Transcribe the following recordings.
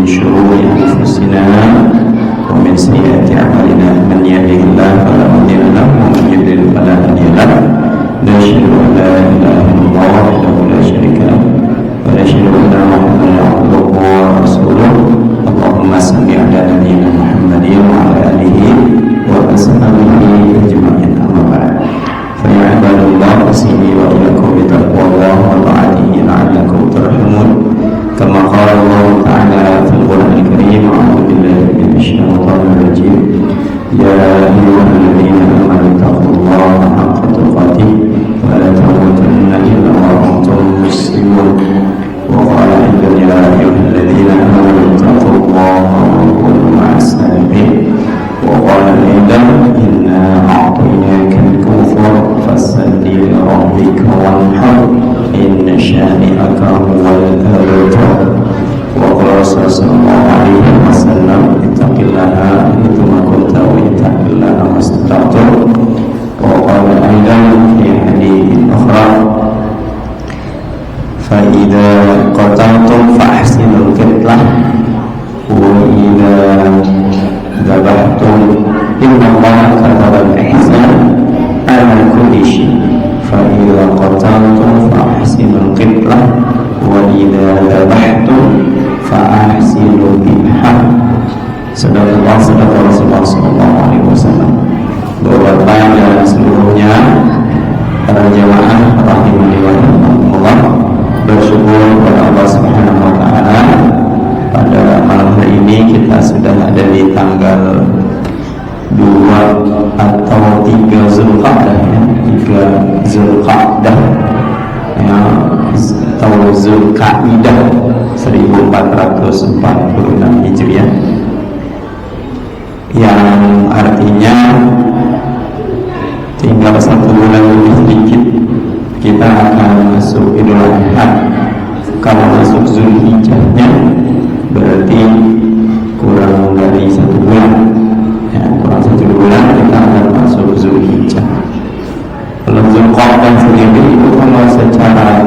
شرور أنفسنا ومن سيئات أعمالنا من يهده الله فلا مضل له ومن يضلل فلا هادي له نشهد أن لا إله إلا الله وحده لا شريك له ونشهد أن محمدا عبده ورسوله اللهم صل على نبينا محمد وعلى آله وأصحابه أجمعين أما بعد فيا عباد الله أوصيني وإياكم بتقوى الله وطاعته لعلكم ترحمون كما قال الله تعالى في القرآن الكريم أعوذ بالله من الشيطان الرجيم يا أيها الذين آمنوا اتقوا الله حق تقاته ولا تموتن إلا وأنتم مسلمون وقال أيضا يا أيها الذين آمنوا اتقوا الله وكونوا مع الصادقين وقال أيضا إنا أعطيناك الكوثر فصل لربك وانحر إن شانئك هو الأبتر وقال صلى الله عليه وسلم اتق الله حيثما كنت واتق الله ما استطعت وقال أيضا في حديث أخرى فإذا قتلتم فأحسنوا القتلة وإذا ذبحتم إن الله كتب الإحسان على كل شيء فإذا قتلتم فأحسنوا القتلة وإذا ذبحتم فأحسنوا الذبحة. Sadaqallah Rasulullah sallallahu alaihi wasallam. Bapak dan seluruhnya para jamaah rahimani wa rahimakumullah, bersyukur kepada Allah Subhanahu wa taala pada malam hari ini kita sudah ada di tanggal 2 atau 3 Zulqa'dah ya, 3 Zulqa'dah ya, atau Zulqa'idah 1446 Hijriah, yang artinya tinggal 1 bulan lebih sedikit kita akan masuk Idul Adha. Kalau masuk Zulhijjahnya berarti kurang dari 1 bulan ya, kurang 1 bulan kita akan masuk Zulhijjah. Kalau Zulqa'dah sendiri itu kalau secara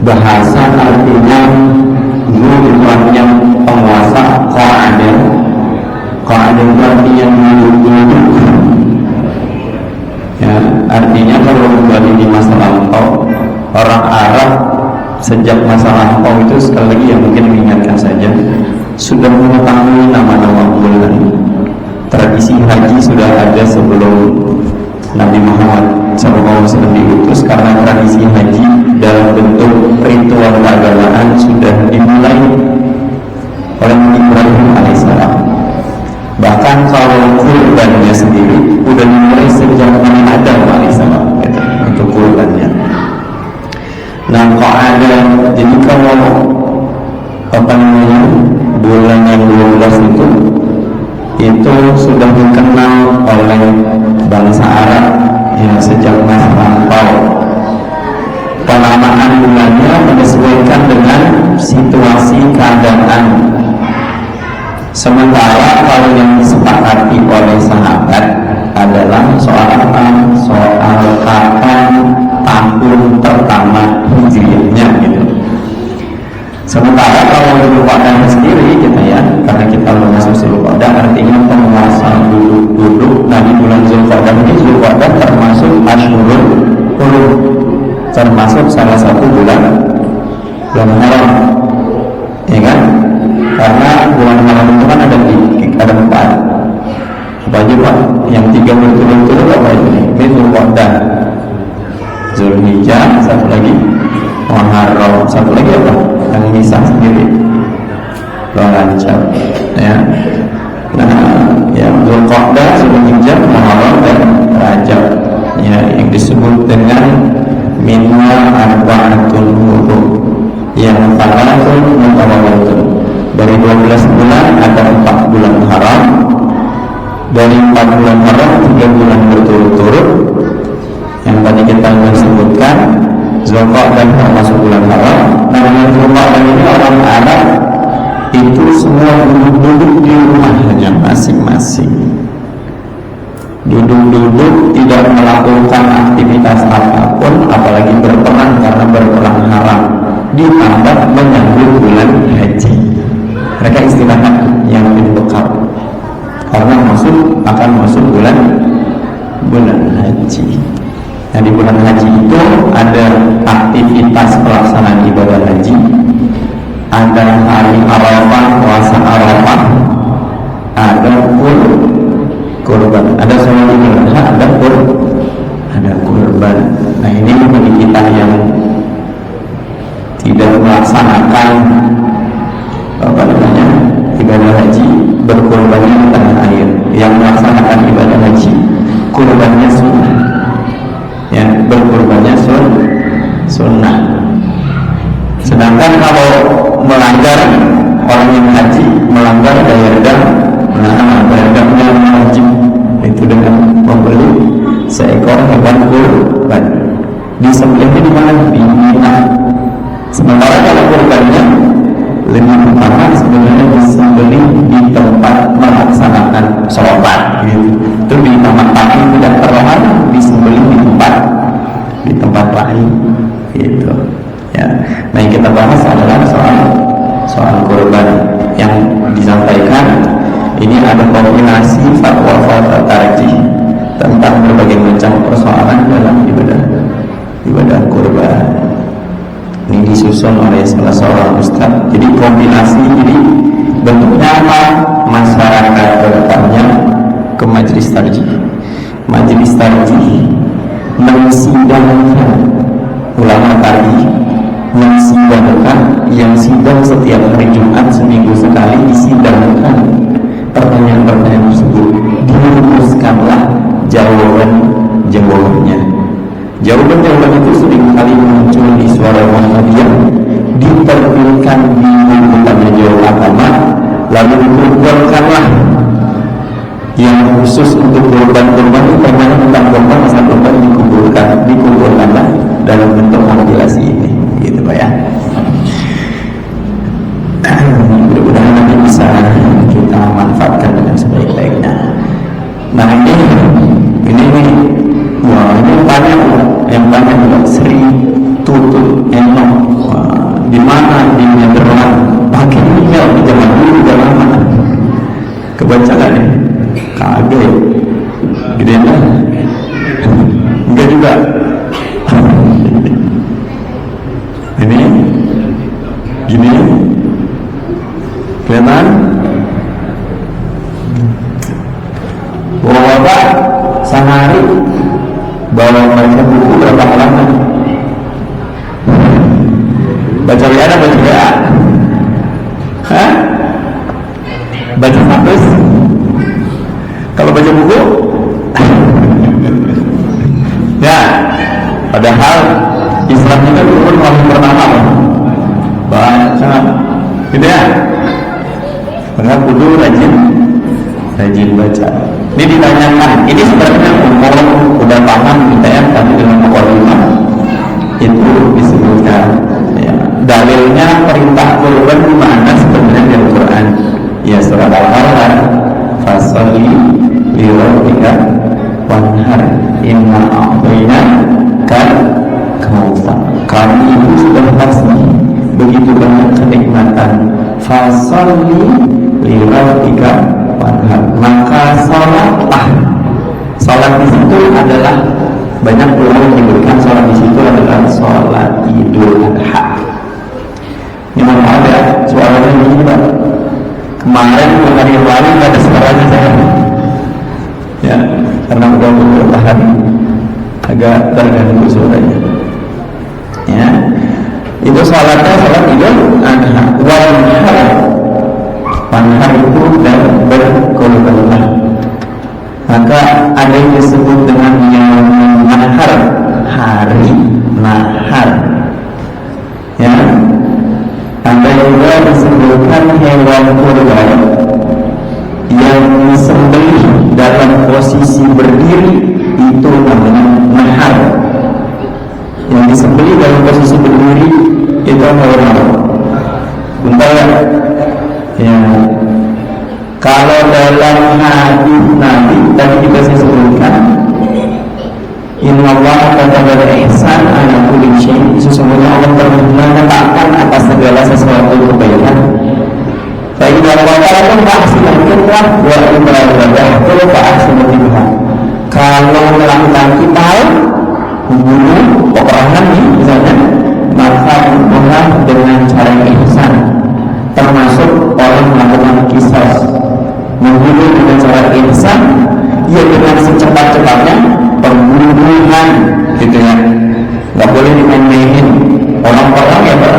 bahasa artinya Zul itu artinya penguasa, Qa'adah itu artinya duduk ya, artinya kalau kembali di masa lampau, orang Arab sejak masa lampau itu sekali lagi yang mungkin mengingatkan saja sudah mengetahui nama-nama bulan. Tradisi haji sudah ada sebelum Nabi Muhammad SAW diutus, karena tradisi haji dalam bentuk ritual keagamaan sudah dimulai oleh Ibrahim alaihissalam. Bahkan kalau kurbannya sendiri sudah dimulai sejak Nabi Adam alaihissalam untuk kurbannya. Nah, kok ada, jadi kalau bulan yang 12 itu sudah dikenal oleh bangsa Arab ya sejak masa lampau. Penamaan bulannya menyesuaikan dengan situasi keadaan. Sementara kalau yang disepakati oleh sahabat adalah soal apa? Soal kapan tahun pertama hijriahnya gitu. Sementara kalau Zulqa'dah sendiri kita ya, karena kita belum masuk Zulqa'dah artinya penguasa duduk. Nah, di bulan Zulqa'dah ini Zulqa'dah termasuk Asyhurul Hurum, termasuk salah satu bulan haram, ya kan? Karena bulan haram itu kan ada 4. Apa aja Pak? Yang 3 berturut-turut apa itu? Ini Zulqa'dah, Zulhijjah, satu lagi Muharram, satu lagi apa? Yang misah sendiri, Rajab ya. Nah, yang Zulqa'dah, Zulhijjah, Muharram dan Rajab ya, yang disebut dengan minna arba'atun hurum, yang thalathun mutawawwatun. Dari 12 bulan ada 4 bulan haram, dari 4 bulan haram 3 bulan berturut-turut yang tadi kita sebutkan. Zulqa'dah termasuk bulan haram. Nah, dengan Zulqa'dah ini orang Arab itu semua duduk di rumahnya masing-masing, duduk tidak melakukan aktivitas apapun, apalagi berperang karena berperang haram, ditambah menyambut bulan haji. Mereka istirahat yang lebih bekal karena akan masuk bulan haji. Nah, di bulan haji itu ada aktivitas pelaksanaan ibadah haji, ada hari Arafah, puasa Arafah, ada kurban, ada sholat Idul Adha, ada kurban. Nah, ini bagi kita yang tidak melaksanakan ibadah haji, berkurbannya di tanah air. Yang melaksanakan ibadah haji, kurbannya sunnah, ya, berkurbannya sunnah. Sedangkan kalau melanggar, orang yang haji melanggar daya redamnya wajib, itu dengan membeli seekor hewan kurban. Disembelihnya di mana? Di Mina. Sementara kalau kurbannya lebih utama sebenarnya disembelih di tempat melaksanakan sholat, gitu. Itu di tempat lain tidak terlarang disembelih di tempat lain, gitu. Ya. Nah, yang kita bahas adalah soal kurban yang disampaikan. Ini ada kombinasi fatwa tarjih tentang berbagai macam persoalan dalam ibadah kurban. Ini disusun oleh salah seorang ustaz. Jadi kombinasi, jadi bentuknya apa? Masyarakat bertanya ke majelis tarjih. Majelis tarjih mensidangkan ulama tarjih, yang sidang setiap hari Jumat seminggu sekali, disidangkan pertanyaan-pertanyaan tersebut, dirumuskanlah jawabannya. Jawaban itu seringkali muncul di suara Muhammadiyah, diterbitkan di buku tanya jawab agama, lalu dikumpulkanlah yang khusus untuk kurban-kurban, itu pertanyaan tentang kurban, masalah kurban dikumpulkanlah dalam bentuk kompilasi ini, gitu Pak ya. Mudah-mudahan nanti bisa kita manfaatkan dengan sebaik-baiknya. Nah, ini wah, ini banyak yang Sri Tutut Enok. Di mana di Nederland pakai email di zaman dulu udah lama. Kebaca gak nih? Kagak, gede lah. Enggak juga. Ini gini, kelihatan? Bapak sehari bawa baca buku berapa halaman? Baca WA atau baca WA? Hah? Baca status? Kalau baca buku? Ya, padahal Islam itu turun wahyu pertama, baca, gitu ya. Karena kudu rajin baca. Ini ditanyakan, ini sebenarnya umur udah paham kita ya, tapi dengan mukadimah itu disebutkan. Ya, dalilnya perintah kurban di mana sebenarnya di Al-Quran? Ya, surat Al-Baqarah, fasalli li rabbika wanhar inna a'tainaka kautsar. Kami itu sudah pasti begitu banyak kenikmatan. Fasalli li rabbika wanhar, maka salatlah. Salat di situ adalah banyak ulama menyebutkan salat di situ adalah salat Idul Adha. Ini ada suaranya ini Pak. Kemarin bukan yang lalu nggak ada suaranya saya. Ya, karena udah beberapa hari agak terganggu suaranya. Ya, itu salatnya salat Idul Adha. Wanhar itu dan berkorbanlah. Maka ada yang disebut dengan yang nahar, hari nahar. Ya, ada juga disebutkan hewan kurban yang disembelih dalam posisi berdiri, itu namanya nahar. Yang disembelih dalam posisi berdiri itu hewan apa? Bentar ya. Kalau dalam hadis Nabi tadi kita sebutkan, Innallaha kataba al-ihsan ala kulli syai', sesungguhnya Allah telah menetapkan atas segala sesuatu kebaikan. Baik, Kalau maksimal fitrah wa ibadah fa'ahsinu fitrah. Kalau laki-laki tahu membunuh peperangan nih misalnya, maka bunuhlah dengan cara yang ihsan, termasuk orang melakukan qisas. Membunuh dengan cara ihsan, ya dengan secepat-cepatnya pembunuhan, gitu ya. Nggak boleh dimain-mainin orang-orang ya Pak,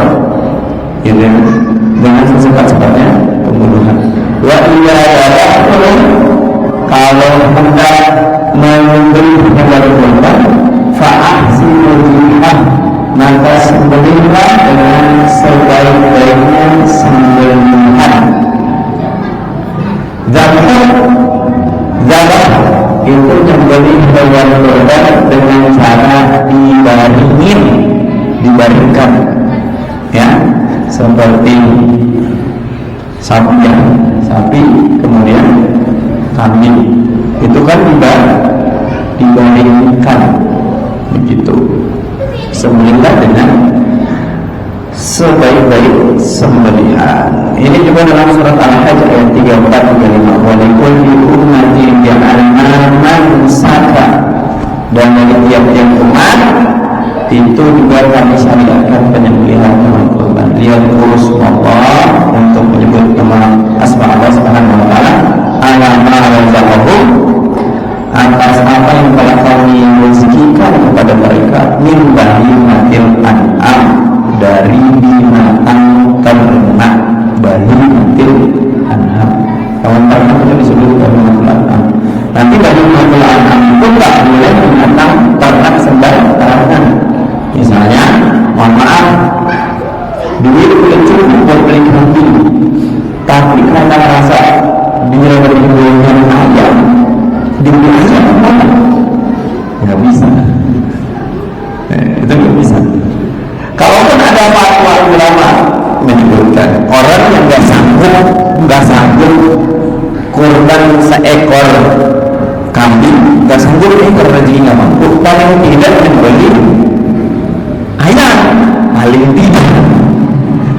gitu ya. Dengan secepat-cepatnya pembunuhan. Wa iya kalau hendak membeli hewan kurban, fa'ahsinu dzibhah, maka sembelihlah dengan sebaik-baiknya sembelihan. Zabah itu menyembelih hewan kurban dengan cara dibaringkan, ya, seperti sapi kemudian kambing itu kan dibaringkan begitu. Sembelihlah dengan sebaik-baik sembelihan. Ini juga dalam surat Al-Hajj ayat 34-35. Wa likulli ummatin ja'alna mansaka, dan dari tiap-tiap umat itu juga kami syariatkan penyembelihan hewan kurban. Lihat urus Allah, untuk menyebut nama asma Allah Subhanahu wa taala, ala ma razaqahum, atas apa yang telah kami rezekikan kepada mereka, min bahimatil an'am, dari binatang ternak, bahimatil an'am. Kalau ternak itu disebut bahimatil an'am. Nanti bahimatil an'am itu tak boleh binatang ternak sembarangan. Misalnya, mohon maaf, duit udah cukup buat beli kambing, tapi karena rasa dia beribuan ayam, dibeli ayam apa? Nggak bisa. Itu nggak bisa. Kalaupun ada fatwa ulama menyebutkan orang yang nggak sanggup kurban seekor kambing, nggak sanggup ini karena rezeki nggak mampu, paling tidak membeli ayam, paling tidak.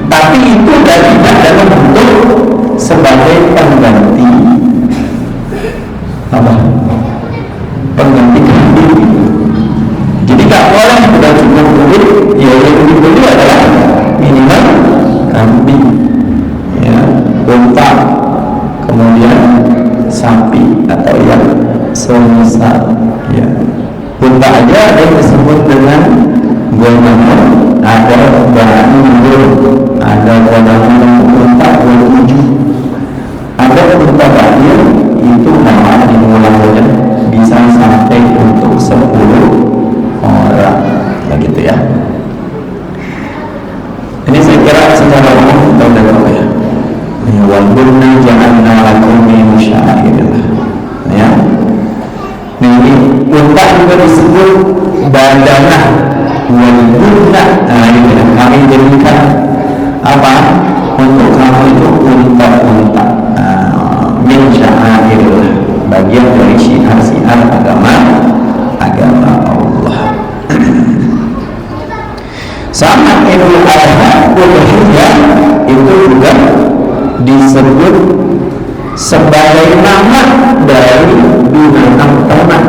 Tapi itu tidak dalam bentuk sebagai pengganti apa? Pengganti kambing. Jadi tak boleh sudah cukup duit, ya yang dibeli adalah minimal kambing, ya, unta, kemudian sapi atau yang semisal, ya. Unta aja ada yang disebut dengan golongan, ada bangun, ada golongan unta 27, ada unta banyak itu nama dimulainya bisa sampai untuk 10 orang, begitu ya. Ini saya kira secara umum sudah tahu ya. Walaupun ja'alna lakum min sya'airillah, ya. Ini unta juga disebut badanah, walbunna. Nah ini kami jadikan apa untuk kamu itu unta-unta, min sya'airillah, bagian dari syiar-syiar agama Allah. Sama Idul Adha, Udhiyah itu juga disebut sebagai nama dari binatang ternak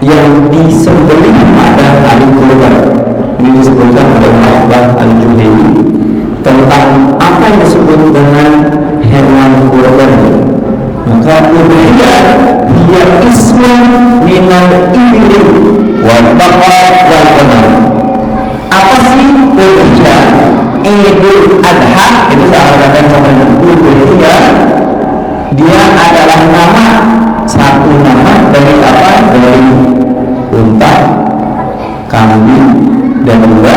yang disembelih pada hari kurban. Ini disebutkan oleh Abbas Al-Juhayni tentang apa yang disebut dengan hewan kurban. Maka udhiyah dia ismun minal ibli wal baqar wal ghanam. Apa sih udhiyah? Idul Adha itu sahabat sama udhiyah, dia adalah nama, satu nama dari apa? Dari unta, kambing, dan juga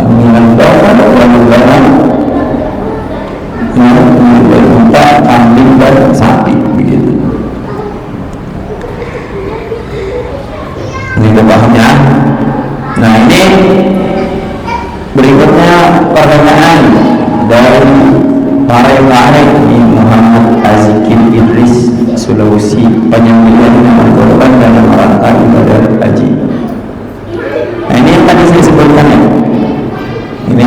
kambing bawah dan ghanam. Unta, kambing, dan sapi, begitu. Ini kebahnya. Nah ini berikutnya pertanyaan dari pare di Muhammad Azikin Idris, Sulawesi, penyembelihan hewan kurban dalam rangka ibadah haji. Nah ini yang tadi saya sebutkan ya. Ini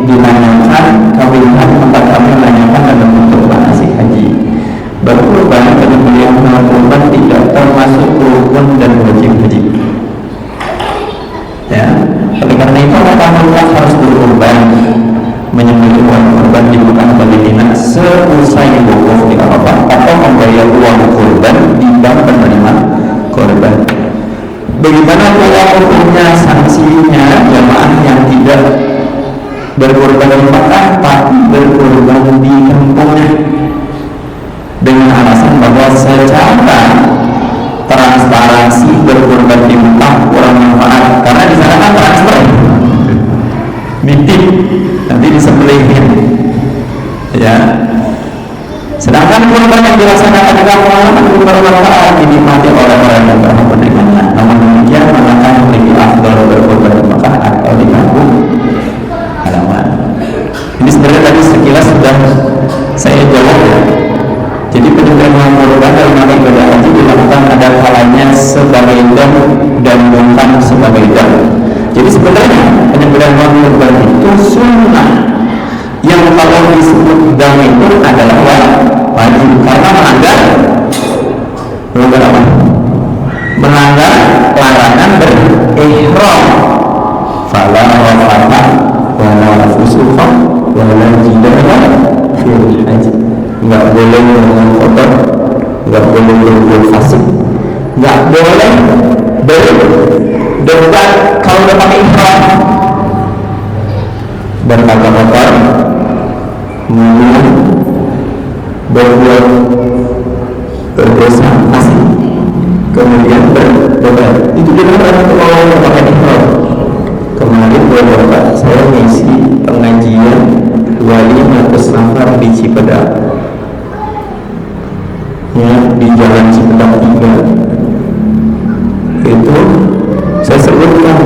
ditanyakan, kami lihat tempat kami menanyakan dalam Mekah tapi berkorban di kampungnya dengan alasan bahwa secara transparansi berkorban di Mekah kurang manfaat karena di sana kan transfer nitip nanti disembelihin ya. Sedangkan kurban yang dilaksanakan di kampung bermanfaat dinikmati oleh orang yang berkepentingan. Namun demikian manakah yang lebih afdal berkorban di Mekah atau di kampung halaman? Ini sebenarnya tadi sekilas sudah saya jawab ya. Jadi penyembelihan kurban dalam rangka ibadah haji dilakukan ada kalanya sebagai dam dan bukan sebagai dam. Jadi sebenarnya penyembelihan kurban itu sunnah, yang kalau disebut dam itu adalah wajib karena melanggar apa? Melanggar larangan berihram. Fala rafata wala fusuqa wala jidala fil haji. Enggak boleh ngomong kotor, enggak boleh berbuat fasik, enggak boleh berdebat kalau udah pakai ihram, berkata kotor, berbuat berdosa asing, kemudian berdebat. Itu dilarang kalau pakai ihram. Kemarin beberapa saya ngisi pengajian wali Matus Nafar di Cipedak, ya, di Jalan Cipedak 3. Itu saya sebutkan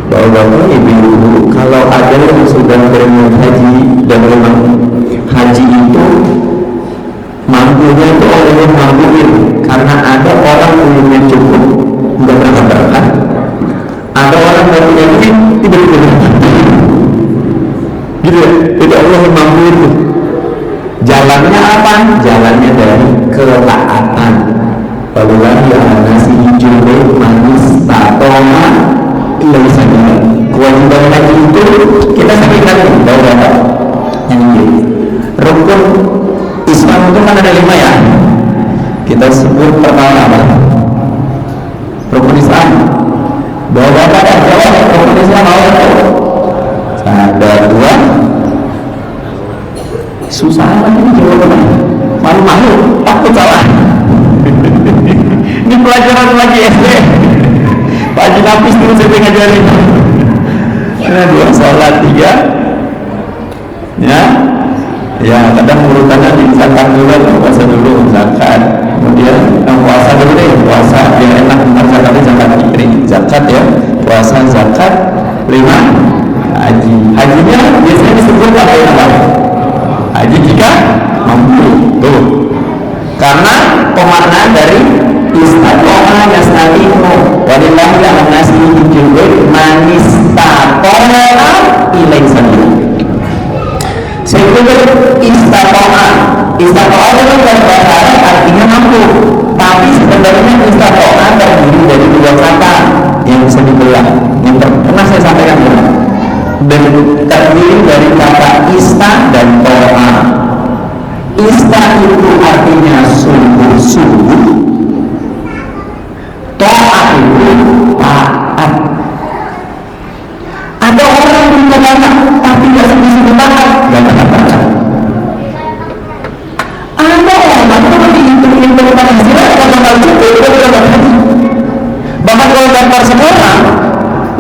bahwa bapak ibu kalau ada yang sudah berniat haji dan memang haji itu mampunya itu oleh yang mampuin, karena ada orang punya cukup nggak berangkat, ada orang yang punya duit tiba-tiba gitu ya. Itu Allah yang mampu itu. Jalannya apa? Jalannya dari ketaatan. Wallahi nasi hijau manis tatoma ilaisanya. Kewajiban haji itu kita sampaikan bahwa yang ini rukun Islam itu kan ada 5 ya. Kita sebut pertama apa? Rukun Islam. Bahwa bapak dan jawab rukun Islam apa? Ada 2. Susah lagi jawabannya. Malu-malu, takut salah. Ini pelajaran lagi SD. Pak Haji Nafis dulu saya ngajarin. Ada 2 sholat 3. Ya, kadang urutannya di zakat dulu, puasa dulu, zakat. Kemudian puasa dulu deh, puasa biar enak, bentar zakatnya zakat fitri, zakat ya, puasa zakat 5. Hajinya biasanya disebut apa? Haji jika mampu. Tuh. Karena pemaknaan dari istaqomah yastaqimo walillahi al-nasi hijjul manis taqoma ilaih sabil. Sehingga istaqomah itu kan bahasa Arab artinya mampu, tapi sebenarnya istaqomah terdiri dari 2 kata yang bisa dibelah. Yang pernah saya sampaikan dulu. Dan terdiri dari kata ista dan to'a. Ista itu artinya sungguh-sungguh, to'a itu taat. Ada orang yang punya banyak tapi tidak sungguh-sungguh taat, gak taat. Ada orang itu dihitung pada istirahat kalau nggak cukup dia tidak haji. Bahkan kalau daftar sekolah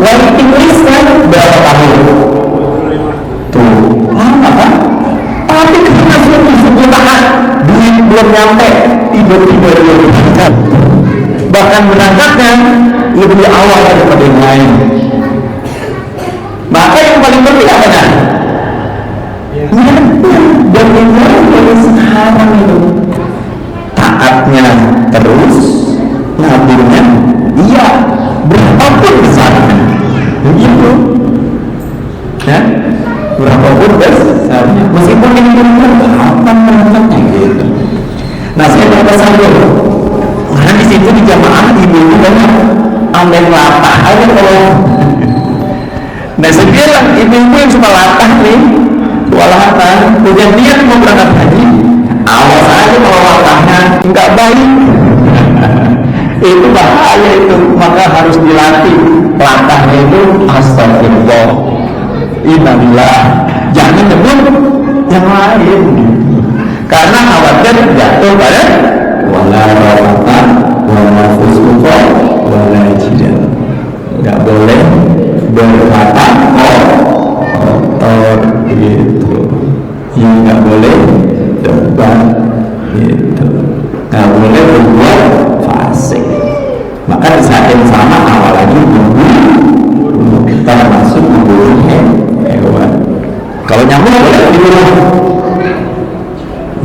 wali Inggris kan berapa tahun? Tuh, lama kan? Tapi ketika sungguh taat, duit belum nyampe, tiba-tiba dia berangkat. Bahkan berangkatnya lebih awal daripada yang lain. Maka yang paling penting apa kan? Dan dari sekarang itu taatnya terus, nabungnya iya, berapapun besarnya, begitu ya, berapapun besarnya, meskipun ini berapa berangkatnya gitu. Nah saya dapat sambil karena di situ di jamaah ibu-ibu banyak ambil latah aja kalau. Nah saya bilang ibu-ibu yang suka latah nih, walatan punya niat mau berangkat haji, awas aja kalau latahnya nggak baik. Itu bahaya itu, maka harus dilatih latahnya itu astagfirullah, innalillah jangan nyebut yang lain, karena khawatir jatuh pada wala rafata wala fusuqa wala jidal. Nggak boleh berkata kotor gitu, ya nggak boleh debat gitu, nggak boleh berbuat fasik. Maka di saat yang sama awal lagi membunuh, termasuk membunuh hewan. Kalau nyamuk boleh dibunuh,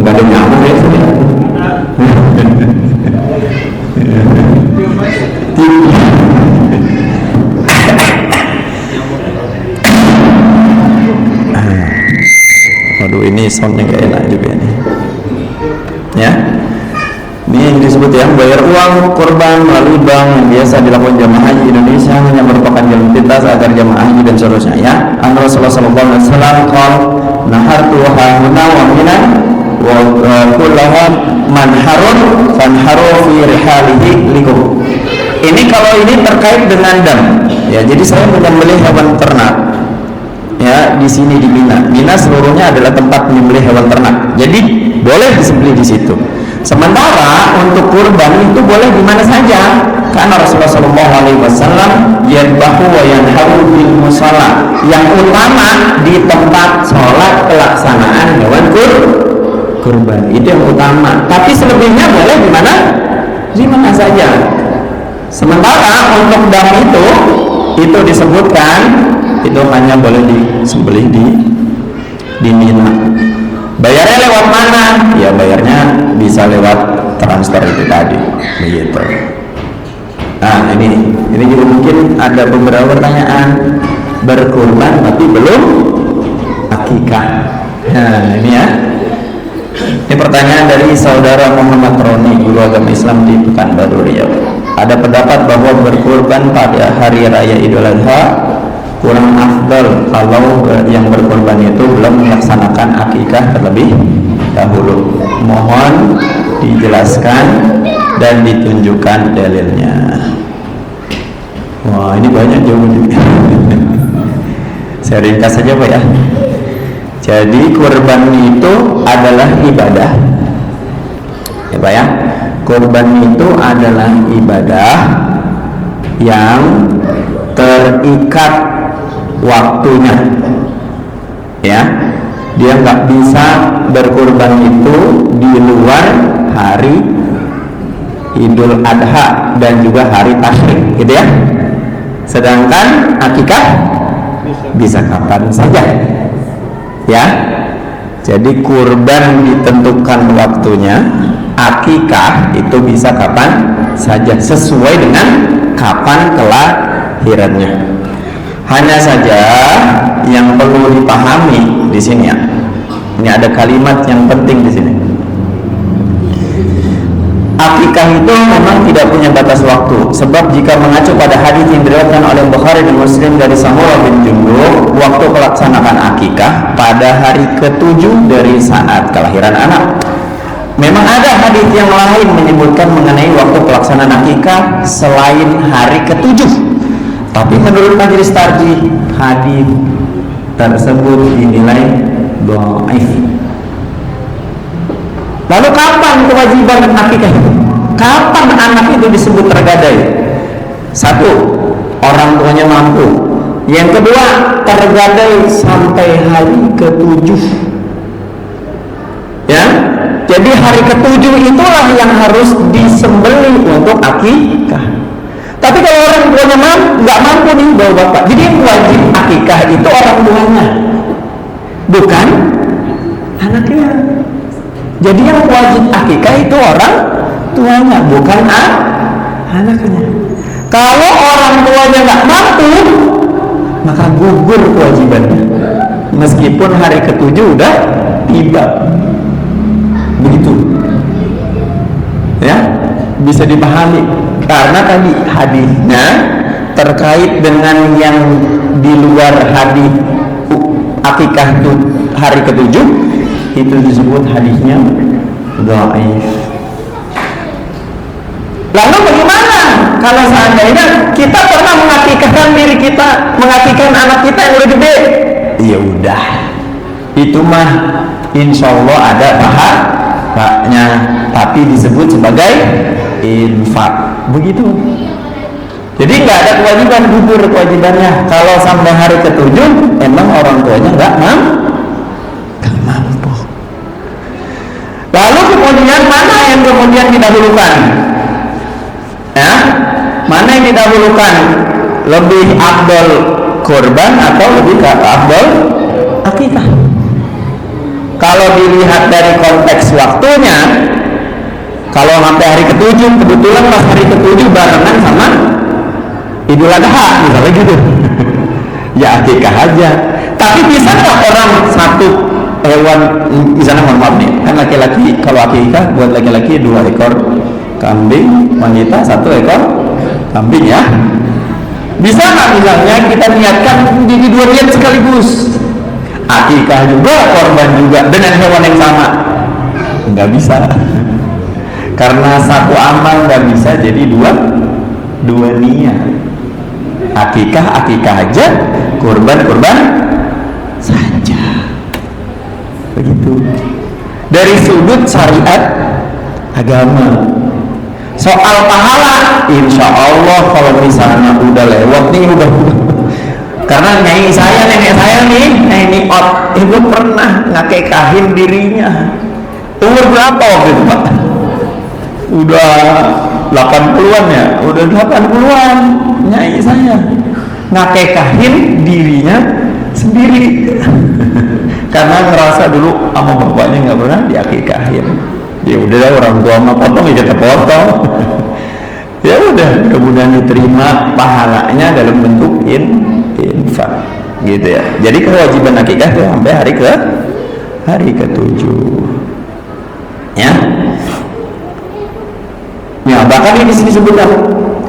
nggak ada nyamuk ya sudah. Waduh, ini soundnya gak enak juga nih ya. Ini yang disebut yang bayar uang kurban melalui bank yang biasa dilakukan jamaah haji Indonesia hanya merupakan jalan pintas agar jamaah haji dan seterusnya ya. An Rasulullah sallallahu alaihi wasallam qala nahartu hahuna wa minan wa kullahu manharun fanharu fi rihalihi likum. Ini kalau ini terkait dengan dam ya, jadi saya menyembelih hewan ternak ya di sini di Mina. Mina seluruhnya adalah tempat menyembelih hewan ternak, jadi boleh disembelih di situ. Sementara untuk kurban itu boleh di mana saja, karena Rasulullah SAW yadbahu wa yanharu bil musalla, yang utama di tempat sholat pelaksanaan hewan kurban itu yang utama. Tapi selebihnya boleh di mana? Di mana saja. Sementara untuk dam itu disebutkan itu hanya boleh disembelih di Mina. Bayarnya lewat mana? Ya bayarnya bisa lewat transfer itu tadi, begitu. Nah ini juga mungkin ada beberapa pertanyaan, berkurban tapi belum akikah. Nah ini ya, ini pertanyaan dari saudara Muhammad Roni, guru agama Islam di Pekanbaru Riau. Ada pendapat bahwa berkurban pada hari raya Idul Adha kurang afdal kalau yang berkorban itu belum melaksanakan akikah terlebih dahulu. Mohon dijelaskan dan ditunjukkan dalilnya. Wah ini banyak jawabannya. Saya ringkas saja Pak ya. Jadi kurban itu adalah ibadah ya Pak ya. Kurban itu adalah ibadah yang terikat waktunya ya. Dia nggak bisa berkurban itu di luar hari Idul Adha dan juga hari Tasyrik gitu ya. Sedangkan akikah bisa kapan saja ya. Jadi kurban ditentukan waktunya, akikah itu bisa kapan saja sesuai dengan kapan kelahirannya. Hanya saja yang perlu dipahami di sini ya. Ini ada kalimat yang penting di sini. Akikah itu memang tidak punya batas waktu, sebab jika mengacu pada hadis yang diriwayatkan oleh Bukhari dan Muslim dari Samurah bin Jundub, waktu pelaksanaan akikah pada hari ke-7 dari saat kelahiran anak. Memang ada hadis yang lain menyebutkan mengenai waktu pelaksanaan akikah selain hari ke-7. Tapi menurut majelis tarjih, hadis tersebut dinilai dhaif. Lalu kapan kewajiban akikah itu? Kapan anak itu disebut tergadai? Satu, orang tuanya mampu. Yang kedua, tergadai sampai hari ke-7. Ya, jadi hari ke-7 itulah yang harus disembelih untuk akikah. Tapi kalau orang tuanya nggak mampu nih bawa bapak, jadi yang wajib akikah itu orang tuanya, bukan anaknya. Jadi yang wajib akikah itu orang tuanya, bukan anaknya. Kalau orang tuanya nggak mampu, maka gugur kewajibannya, meskipun hari ke-7 udah tiba. Begitu, ya, bisa dipahami. Karena tadi hadisnya terkait dengan yang di luar hadis akikah itu hari ke-7, itu disebut hadisnya dhaif. Lalu bagaimana kalau seandainya kita pernah mengakikahkan diri kita, mengakikahkan anak kita yang udah gede? Ya udah, itu mah insya Allah ada pahalanya, tapi disebut sebagai infak. Begitu. Jadi nggak ada kewajiban gugur kewajibannya. Kalau sampai hari ke-7 emang orang tuanya nggak mampu. Lalu kemudian mana yang kemudian didahulukan? Ya, mana yang didahulukan? Lebih afdol kurban atau lebih afdol akikah? Kalau dilihat dari konteks waktunya, kalau sampai hari ke-7 kebetulan pas hari ke-7 barengan sama Idul Adha misalnya gitu, ya akikah aja. Tapi bisa nggak orang satu hewan, misalnya mohon maaf nih, kan laki-laki kalau akikah buat laki-laki 2 ekor kambing, wanita 1 ekor kambing ya. Bisa nggak misalnya kita niatkan jadi 2 niat sekaligus, akikah juga, korban juga dengan hewan yang sama? Nggak bisa, karena satu amal nggak bisa jadi dua niat. Akikah aja, kurban saja. Begitu. Dari sudut syariat agama, soal pahala, insya Allah kalau misalnya udah lewat nih, udah karena nenek saya nih, ibu pernah ngakekahin dirinya. Umur berapa waktu itu Pak? Udah 80-an ya, udah 80-an nyai saya ngakekahin dirinya sendiri karena ngerasa dulu sama bapaknya nggak pernah diakekahin. Ya udah orang tua mah potong ya kita potong. Ya udah, kemudian diterima pahalanya dalam bentuk infak gitu ya. Jadi kewajiban akikah itu sampai hari ke-7 ya. Ya, bahkan ini disebutkan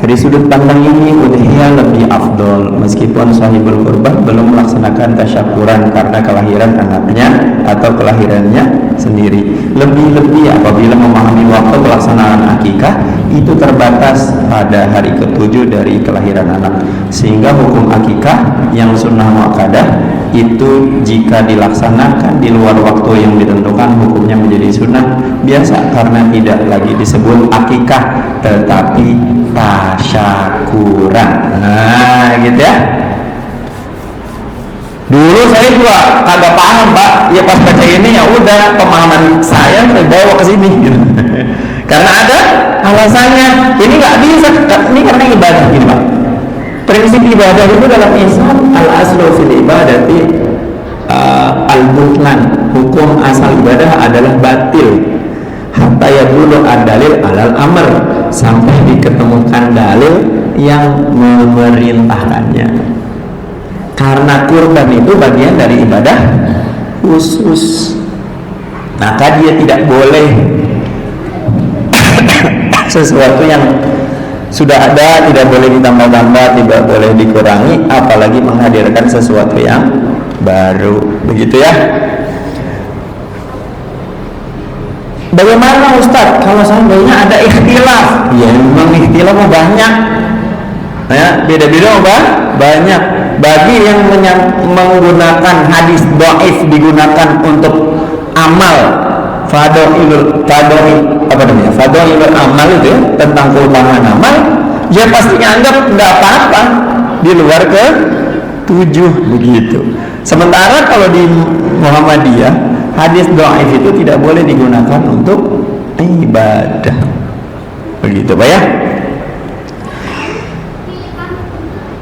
dari sudut pandang ini udhiyah lebih afdol meskipun sahibul kurban belum melaksanakan tasyakuran karena kelahiran anaknya atau kelahirannya sendiri. Lebih-lebih apabila memahami waktu pelaksanaan akikah itu terbatas pada hari ke-7 dari kelahiran anak, sehingga hukum akikah yang sunnah muakkadah itu jika dilaksanakan di luar waktu yang ditentukan hukumnya menjadi sunnah biasa karena tidak lagi disebut akikah tetapi tasyakuran. Nah gitu ya. Dulu saya juga kagak paham Pak, ya pas baca ini ya udah pemahaman saya bawa ke sini gitu. Karena ada alasannya, ini nggak bisa, ini karena ibadah gitu Pak. Prinsip ibadah itu dalam Islam al-aslu fil ibadati al-butlan, hukum asal ibadah adalah batil hatta yadullu ad-dalil alal amr, sampai diketemukan dalil yang memerintahkannya. Karena kurban itu bagian dari ibadah khusus, maka dia tidak boleh sesuatu yang sudah ada tidak boleh ditambah-tambah, tidak boleh dikurangi, apalagi menghadirkan sesuatu yang baru. Begitu ya. Bagaimana Ustadz kalau seandainya ada ikhtilaf? Ya memang ikhtilaf banyak ya, beda-beda banyak. Bagi yang menggunakan hadis dhaif digunakan untuk amal fadhailul amal itu ya, tentang keutamaan amal, ya pastinya anggap tidak apa-apa di luar ke-7 begitu. Sementara kalau di Muhammadiyah hadis dhaif itu tidak boleh digunakan untuk ibadah. Begitu Pak ya.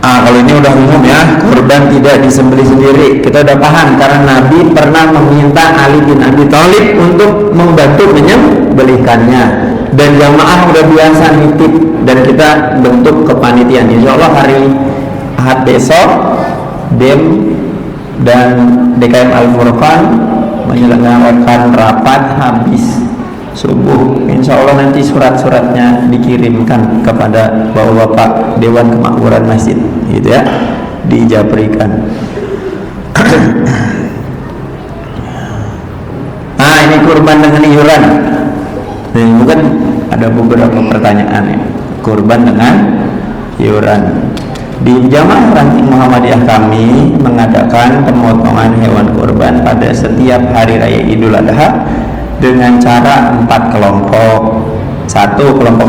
Kalau ini udah umum ya, kurban tidak disembelih sendiri. Kita udah paham karena Nabi pernah meminta Ali bin Abi Thalib untuk membantu menyembelihkannya. Dan jamaah udah biasa nitip dan kita bentuk kepanitiaan. Insya Allah hari Ahad besok DEM dan DKM Al-Furqan menyelenggarakan rapat habis subuh. Insya Allah nanti surat-suratnya dikirimkan kepada Bapak Dewan Kemakmuran Masjid gitu ya, diijabrikan. Nah ini kurban dengan iuran. Nah, mungkin ada beberapa pertanyaan ya. Kurban dengan iuran. Di jamaah ranting Muhammadiyah kami mengadakan pemotongan hewan kurban pada setiap hari raya Idul Adha dengan cara 4 kelompok. Kelompok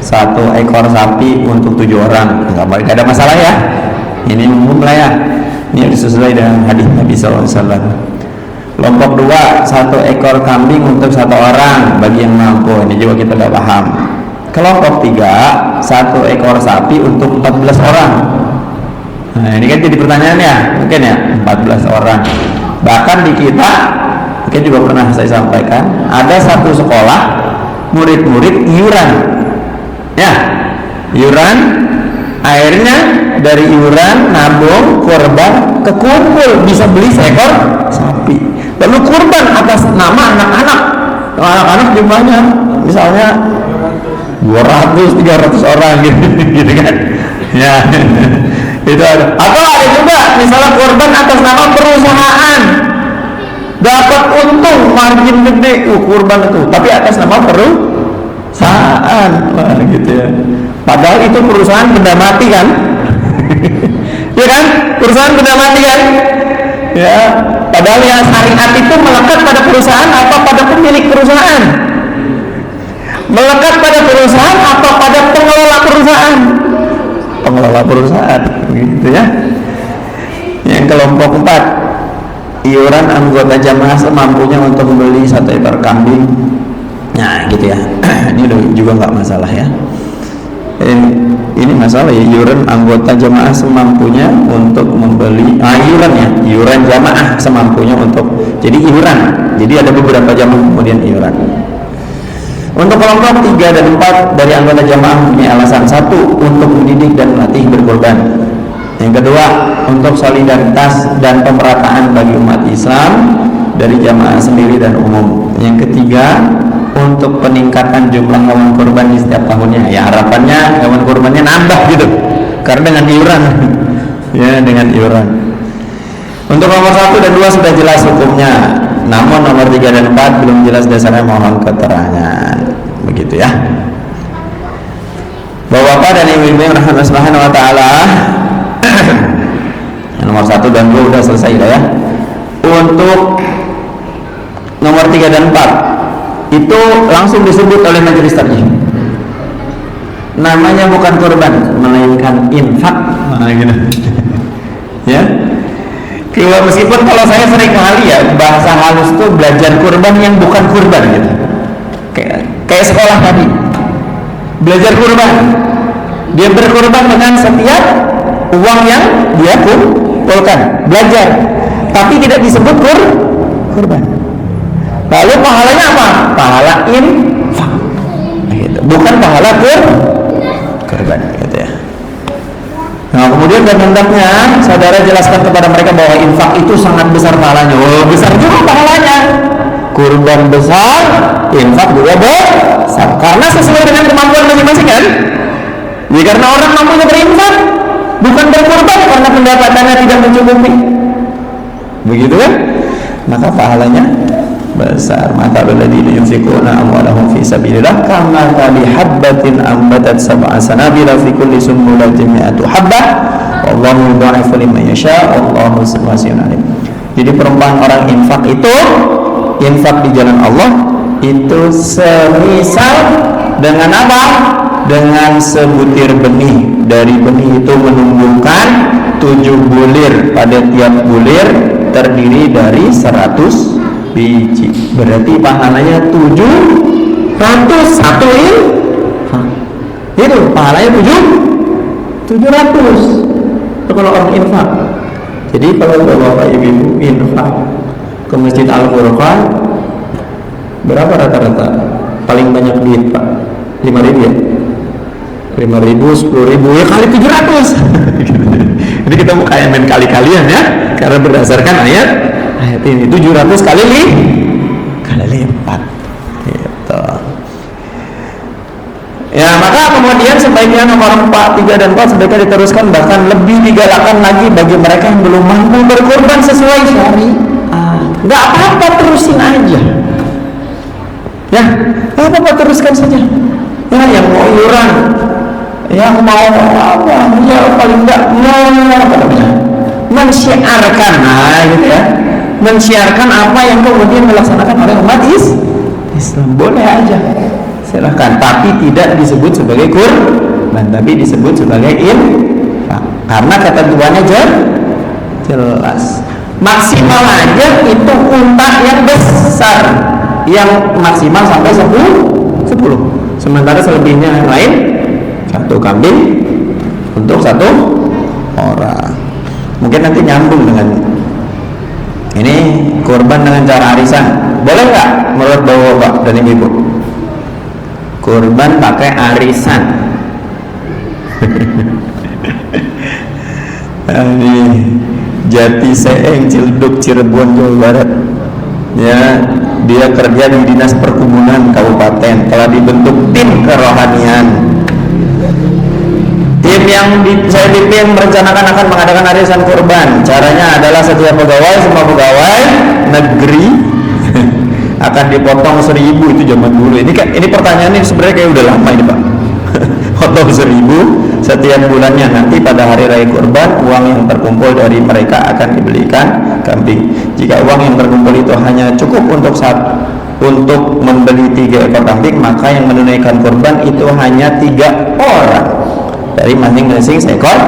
satu ekor sapi untuk 7 orang. Nggak ada masalah ya. Ini umum lah ya. Ini sesuai dengan hadis Nabi SAW. Kelompok 2, 1 ekor kambing untuk 1 orang bagi yang mampu. Ini juga kita udah paham. Kelompok 3, 1 ekor sapi untuk 14 orang. Nah, ini kan jadi pertanyaan ya, mungkin ya 14 orang. Bahkan di kita, mungkin juga pernah saya sampaikan, ada satu sekolah murid-murid iuran. Ya, iuran, akhirnya dari iuran nabung kurban kekumpul bisa beli seekor sapi. Lalu kurban atas nama anak-anak. Anak-anak jumlahnya misalnya 200-300 orang gitu kan. Ya. Itu ada. Atau ada juga misalnya kurban atas nama perusahaan. Dapat untung margin gede kurban itu, tapi atas nama perusahaan. Wah, gitu ya. Padahal itu perusahaan benda mati kan? Ya kan? Perusahaan benda mati kan? Ya, padahal yang syariat itu melekat pada perusahaan apa pada pemilik perusahaan? Melekat pada perusahaan apa pada pengelola perusahaan? Pengelola perusahaan, gitu ya. Yang kelompok 4, iuran anggota jamaah semampunya untuk membeli 1 ekor kambing. Nah, gitu ya. Ini juga nggak masalah ya. Ini masalah ya, iuran anggota jamaah semampunya untuk membeli iuran jamaah semampunya untuk, jadi iuran, jadi ada beberapa jamaah kemudian iuran. Untuk kelompok 3 dan 4 dari anggota jamaah punya alasan. 1, untuk mendidik dan melatih berkorban. Yang kedua, untuk solidaritas dan pemerataan bagi umat Islam dari jamaah sendiri dan umum. Yang ketiga, untuk peningkatan jumlah hewan kurban di setiap tahunnya. Ya, harapannya hewan kurbannya nambah gitu, karena dengan iuran. Ya, dengan iuran. Untuk nomor 1 dan 2 sudah jelas hukumnya. Namun nomor 3 dan 4 belum jelas dasarnya, mohon keterangan. Begitu ya. Bapak-bapak dan ibu-ibu yang rahmat Allah Subhanahu wa taala. Nomor 1 dan 2 sudah selesai ya. Untuk nomor 3 dan 4 itu langsung disebut oleh majelis tarjih. Namanya bukan kurban, melainkan infak. Nah, gitu. Ya. Kalau meskipun kalau saya sering kali ya bahasa halus tuh belajar kurban yang bukan kurban gitu. Kayak sekolah tadi. Belajar kurban. Dia berkurban dengan setiap uang yang dia kumpulkan. Belajar. Tapi tidak disebut kurban. Lalu pahalanya apa? Pahala infak, gitu. Bukan pahala kurban, gitu ya. Nah, kemudian dan hendaknya saudara jelaskan kepada mereka bahwa infak itu sangat besar pahalanya. Oh, besar juga pahalanya. Kurban besar, infak juga besar. Karena sesuai dengan kemampuan masing-masing kan? Ya, karena orang mampunya berinfak, bukan berkurban karena pendapatannya tidak mencukupi. Begitu kan? Maka pahalanya besar. Maka alladziina yunfiquna amwalahum fi sabilillah kamathali habbatin ambatat sab'a sanabila fi kulli sunbulatin mi'atu habbah wallahu yudha'ifu liman yasha' wallahu wasi'un 'alim. Jadi perumpamaan orang infak itu, infak di jalan Allah itu semisal dengan apa? Dengan sebutir benih. Dari benih itu menumbuhkan 7 bulir. Pada tiap bulir terdiri dari 100 biji. Berarti pahalanya 700. Satu infak itu pahalanya 700. Itu kalau orang infak. Jadi kalau bapak ibu infak ke Masjid Al-Furqan berapa rata-rata? Paling banyak duit Pak? 5.000 ya? 5.000, 10.000 ya kali 700. Jadi kita mau kayak main kali-kalian ya, karena berdasarkan ayat ini 700 kali lipat gitu. Ya, maka kemudian sebaiknya nomor 4, 3 dan 4 sebaiknya diteruskan, bahkan lebih digalakkan lagi bagi mereka yang belum mampu berkorban sesuai syariat. Nggak apa-apa, terusin aja. Ya, nggak apa-apa, teruskan saja. Ya, yang mau iuran yang mau apa? Ya paling enggak mensyiarkan, gitu ya, mensyiarkan apa yang kemudian dilaksanakan oleh umat Islam, boleh aja, silahkan, tapi tidak disebut sebagai kurban, tapi disebut sebagai infak, karena ketentuannya jelas. Maksimal aja itu unta yang besar, yang maksimal sampai 10. Sementara selebihnya yang lain 1 kambing untuk 1 orang. Mungkin nanti nyambung dengan ini kurban dengan cara arisan. Boleh nggak menurut bapak dan ibu? Kurban pakai arisan. Ini Jati Seeng, Ciledug, Cirebon, Jawa Barat. Ya, dia kerja di Dinas Perkebunan Kabupaten, telah dibentuk tim kerohanian. Tim yang saya pimpin merencanakan akan mengadakan arisan kurban. Caranya adalah setiap pegawai, semua pegawai negeri akan dipotong 1.000. Itu zaman dulu. Ini pertanyaan ini sebenarnya kayak udah lama ini Pak. Potong 1.000 setiap bulannya. Nanti pada hari raya kurban, uang yang terkumpul dari mereka akan dibelikan kambing. Jika uang yang terkumpul itu hanya cukup untuk membeli 3 ekor kambing, maka yang menunaikan kurban itu hanya 3 orang dari masing-masing seekor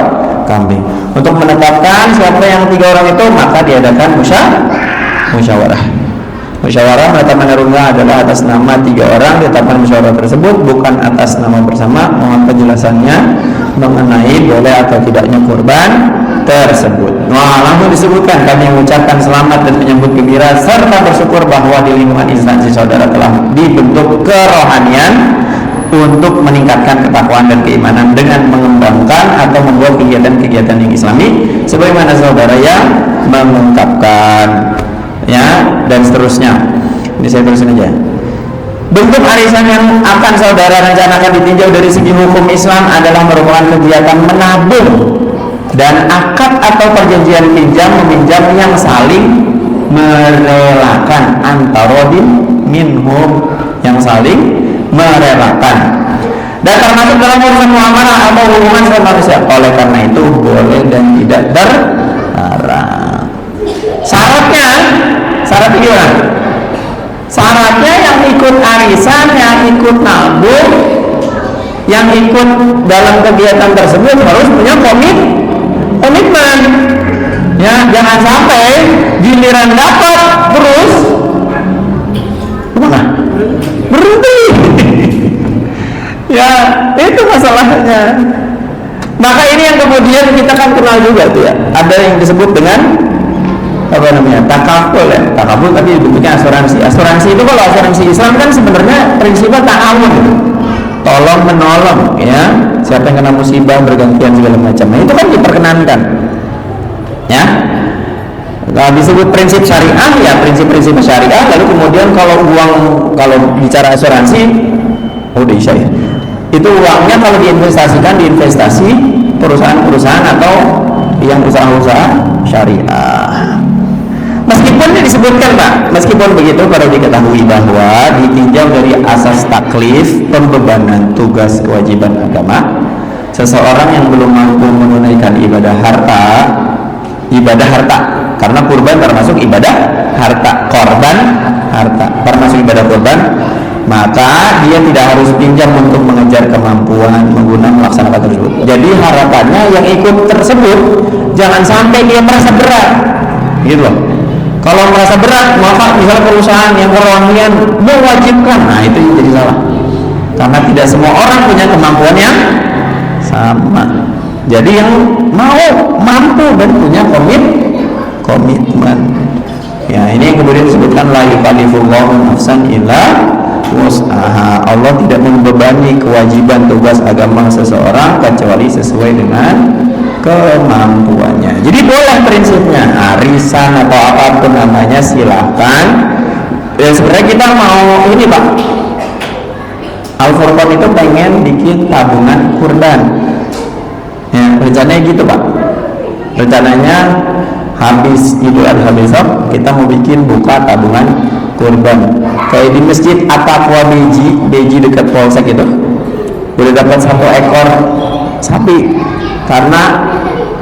kambing. Untuk menetapkan siapa yang 3 orang itu, maka diadakan musyawarah. Musyawarah menetapkan harga adalah atas nama 3 orang. Ditetapkan musyawarah tersebut bukan atas nama bersama. Mohon penjelasannya mengenai boleh atau tidaknya kurban tersebut. Nah, langsung disebutkan, kami mengucapkan selamat dan menyambut gembira serta bersyukur bahwa di lingkungan instansi saudara telah dibentuk kerohanian untuk meningkatkan ketakwaan dan keimanan dengan mengembangkan atau membuat kegiatan-kegiatan yang islami sebagaimana saudara yang mengungkapkan, ya, dan seterusnya. Ini saya tulisin aja. Bentuk arisan yang akan saudara rencanakan ditinjau dari segi hukum Islam adalah merupakan kegiatan menabung dan akad atau perjanjian pinjam meminjam yang saling merelakan, antarodin minhum, yang saling merelakan, dan termasuk dalam urusan muamalah atau hubungan sama manusia. Oleh karena itu boleh dan tidak terlarang. Syaratnya gimana? Syaratnya yang ikut arisan, yang ikut nabung, yang ikut dalam kegiatan tersebut harus punya komitmen. Ya, jangan sampai giliran dapat terus kemana? Berhenti. Ya, itu masalahnya. Maka ini yang kemudian kita kan kenal juga tuh ya. Ada yang disebut dengan apa namanya, takaful ya. Takaful tapi bentuknya asuransi. Asuransi itu kalau asuransi Islam kan sebenarnya prinsipnya ta'awun, tolong menolong, ya. Siapa yang kena musibah bergantian segala macam. Nah, itu kan diperkenankan, ya. Nah, disebut prinsip syariah, ya prinsip-prinsip syariah. Lalu kemudian kalau bicara asuransi, udah isya ya. Itu uangnya kalau diinvestasikan di investasi perusahaan-perusahaan atau yang usaha-usaha syariah. Meskipun disebutkan Pak, meskipun begitu perlu diketahui bahwa ditinjau dari asas taklif, pembebanan tugas kewajiban agama, seseorang yang belum mampu menunaikan ibadah harta, karena kurban termasuk ibadah harta, korban harta termasuk ibadah kurban, maka dia tidak harus pinjam untuk mengejar kemampuan melaksanakan tersebut. Jadi harapannya yang ikut tersebut jangan sampai dia merasa berat, gitu loh. Kalau merasa berat, maka misalnya perusahaan yang kerohanian mewajibkan, nah itu jadi salah. Karena tidak semua orang punya kemampuan yang sama. Jadi yang mampu dan punya komitmen. Ya, ini yang kemudian disebutkan la yukallifullahu nafsan illa wus'aha. Allah tidak membebani kewajiban tugas agama seseorang kecuali sesuai dengan kemampuannya. Jadi boleh prinsipnya arisan atau apapun namanya silahkan. Ya sebenarnya kita mau ini Pak, Al-Furqan itu pengen bikin tabungan kurban. Ya rencananya gitu Pak. Rencananya habis Idul Adha besok kita mau bikin buka tabungan kurban. Kayak di masjid At-Taqwa Beji dekat Polsek itu. udah dapat 1 ekor sapi karena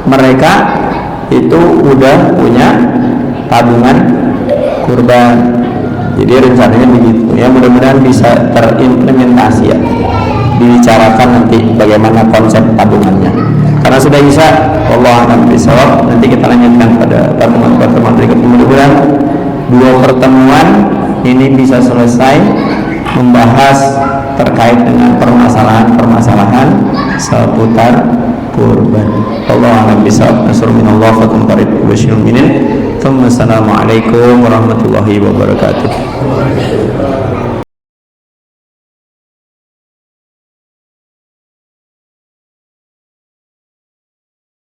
mereka itu udah punya tabungan kurban. Jadi rencananya begitu ya, mudah-mudahan bisa terimplementasi ya, dibicarakan nanti bagaimana konsep tabungannya. Karena sudah bisa, wallahu a'lam bishawab, nanti kita lanjutkan pada pertemuan berikutnya. Mudah-mudahan 2 pertemuan ini bisa selesai membahas terkait dengan permasalahan-permasalahan seputar kurban. Wallahu a'lam bishawab. Nasrul minallah wa kum qarib wa syirul minin. Assalamualaikum warahmatullahi wabarakatuh.